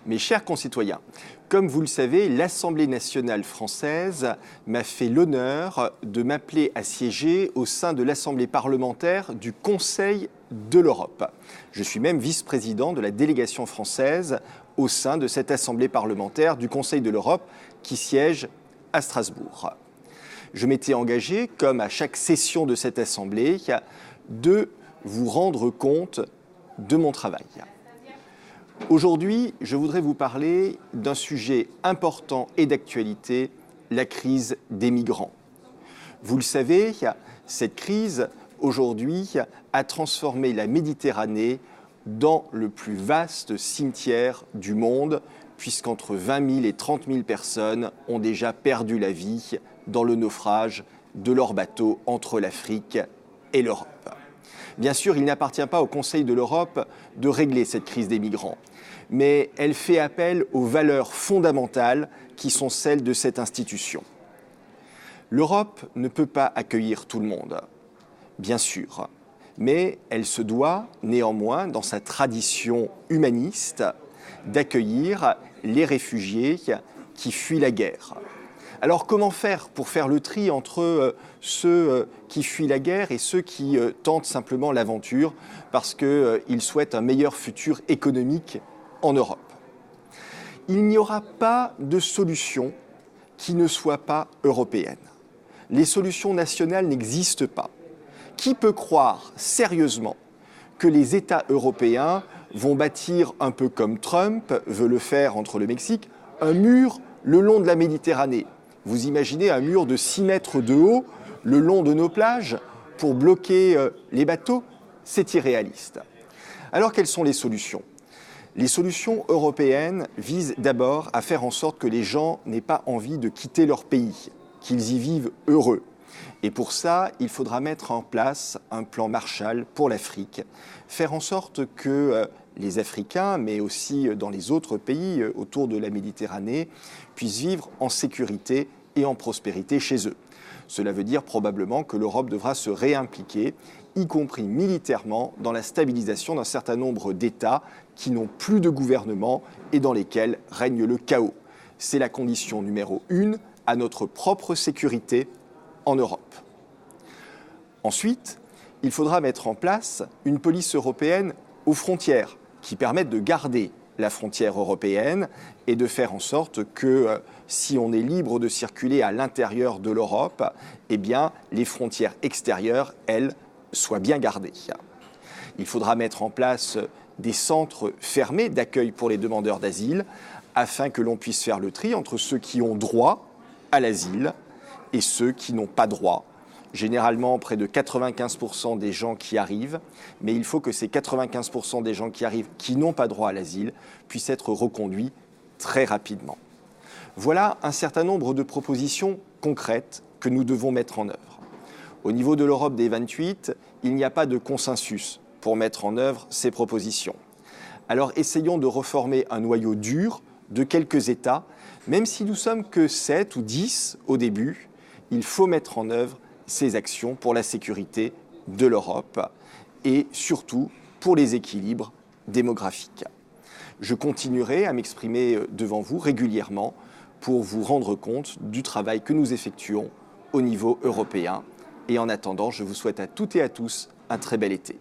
Mes chers concitoyens, comme vous le savez, l'Assemblée nationale française m'a fait l'honneur de m'appeler à siéger au sein de l'Assemblée parlementaire du Conseil de l'Europe. Je suis même vice-président de la délégation française au sein de cette Assemblée parlementaire du Conseil de l'Europe qui siège à Strasbourg. Je m'étais engagé, comme à chaque session de cette Assemblée, de vous rendre compte de mon travail. Aujourd'hui, je voudrais vous parler d'un sujet important et d'actualité, la crise des migrants. Vous le savez, cette crise, aujourd'hui, a transformé la Méditerranée dans le plus vaste cimetière du monde, puisqu'entre 20 000 et 30 000 personnes ont déjà perdu la vie dans le naufrage de leur bateau entre l'Afrique et l'Europe. Bien sûr, il n'appartient pas au Conseil de l'Europe de régler cette crise des migrants, mais elle fait appel aux valeurs fondamentales qui sont celles de cette institution. L'Europe ne peut pas accueillir tout le monde, bien sûr, mais elle se doit néanmoins, dans sa tradition humaniste, d'accueillir les réfugiés qui fuient la guerre. Alors comment faire pour faire le tri entre ceux qui fuient la guerre et ceux qui tentent simplement l'aventure parce qu'ils souhaitent un meilleur futur économique en Europe? Il n'y aura pas de solution qui ne soit pas européenne. Les solutions nationales n'existent pas. Qui peut croire sérieusement que les États européens vont bâtir, un peu comme Trump veut le faire entre le Mexique, un mur le long de la Méditerranée? Vous imaginez un mur de 6 mètres de haut le long de nos plages pour bloquer les bateaux? C'est irréaliste. Alors quelles sont les solutions? Les solutions européennes visent d'abord à faire en sorte que les gens n'aient pas envie de quitter leur pays, qu'ils y vivent heureux. Et pour ça, il faudra mettre en place un plan Marshall pour l'Afrique, faire en sorte que les Africains, mais aussi dans les autres pays autour de la Méditerranée, puissent vivre en sécurité et en prospérité chez eux. Cela veut dire probablement que l'Europe devra se réimpliquer, y compris militairement, dans la stabilisation d'un certain nombre d'États qui n'ont plus de gouvernement et dans lesquels règne le chaos. C'est la condition numéro 1 à notre propre sécurité en Europe. Ensuite, il faudra mettre en place une police européenne aux frontières qui permette de garder la frontière européenne et de faire en sorte que si on est libre de circuler à l'intérieur de l'Europe, eh bien, les frontières extérieures, elles, soient bien gardées. Il faudra mettre en place des centres fermés d'accueil pour les demandeurs d'asile afin que l'on puisse faire le tri entre ceux qui ont droit à l'asile et ceux qui n'ont pas droit. Généralement, près de 95% des gens qui arrivent, mais il faut que ces 95% des gens qui arrivent, qui n'ont pas droit à l'asile, puissent être reconduits très rapidement. Voilà un certain nombre de propositions concrètes que nous devons mettre en œuvre. Au niveau de l'Europe des 28, il n'y a pas de consensus pour mettre en œuvre ces propositions. Alors essayons de reformer un noyau dur de quelques États, même si nous sommes que 7 ou 10 au début, il faut mettre en œuvre ces actions pour la sécurité de l'Europe et surtout pour les équilibres démographiques. Je continuerai à m'exprimer devant vous régulièrement pour vous rendre compte du travail que nous effectuons au niveau européen. Et en attendant, je vous souhaite à toutes et à tous un très bel été.